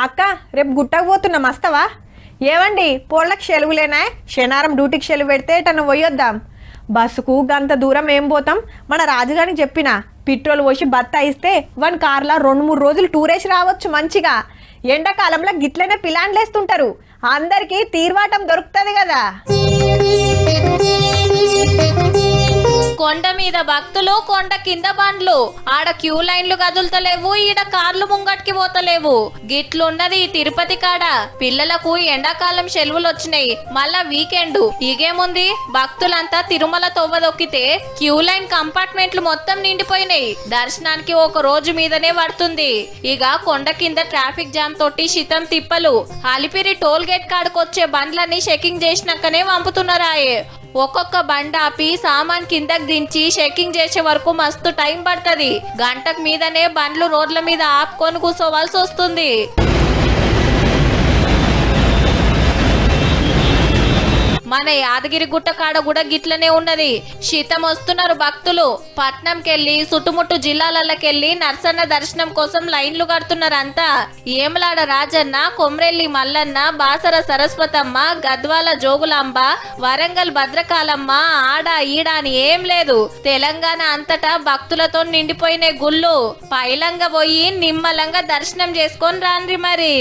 అక్క రేపు గుట్టకు పోతున్నాం వస్తావా? ఏమండి పోళ్ళకి సెలవులేనా? శనివారం డ్యూటీకి సెలవు పెడితే ఎటన్నా పోయొద్దాం. బస్సుకు గంత దూరం ఏం పోతాం? మన రాజుగారికి చెప్పిన పెట్రోల్ పోసి బత్తా ఇస్తే వన్ కార్లా 2-3 రోజులు టూరేసి రావచ్చు మంచిగా. ఎండాకాలంలో గిట్లనే ప్లాన్లు వేస్తుంటారు, అందరికీ తీర్వాటం దొరుకుతుంది కదా. కొండ మీద భక్తులు, కొండ కింద బండ్లు, ఆడ క్యూ లైన్లు కదులుతలేవు, ఈడ కార్లు ముంగట్కి పోతలేవు. గిట్లున్నది తిరుపతి కాడ. పిల్లలకు ఎండాకాలం సెలవులు వచ్చినాయి, మళ్ళా వీకెండ్. ఇగేముంది, భక్తులంతా తిరుమల తొవ్వదొక్కితే క్యూ లైన్ కంపార్ట్మెంట్లు మొత్తం నిండిపోయినాయి. దర్శనానికి ఒక రోజు మీదనే పడుతుంది. ఇక కొండ కింద ట్రాఫిక్ జామ్ తోటి శితం తిప్పలు. అలిపిరి టోల్ గేట్ కాడకొచ్చే బండ్లన్నీ చెకింగ్ చేసినాకనే పంపుతున్నారాయే. ఒక్కొక్క బండ ఆపి సామాన్ కిందకి దించి చెకింగ్ చేసే వరకు మస్తు టైం పడుతుంది. గంటకు మీదనే బండ్లు రోడ్ల మీద ఆపుకొని కూర్చోవాల్సి వస్తుంది. మన యాదగిరి గుట్ట కాడ కూడా గిట్లనే ఉన్నది. శీతం వస్తున్నారు భక్తులు. పట్నంకెళ్ళి చుట్టుముట్టు జిల్లాలకెళ్ళి నర్సన్న దర్శనం కోసం లైన్లు కడుతున్నారంతా. ఏమలాడ రాజన్న, కొమ్రెల్లి మల్లన్న, బాసర సరస్వతమ్మ, గద్వాల జోగులాంబ, వరంగల్ భద్రకాలమ్మ, ఆడ ఈడ అని ఏం లేదు. తెలంగాణ అంతటా భక్తులతో నిండిపోయిన గుళ్ళు. పైలంగా పోయి నిమ్మలంగా దర్శనం చేసుకొని రాండ్రి మరి.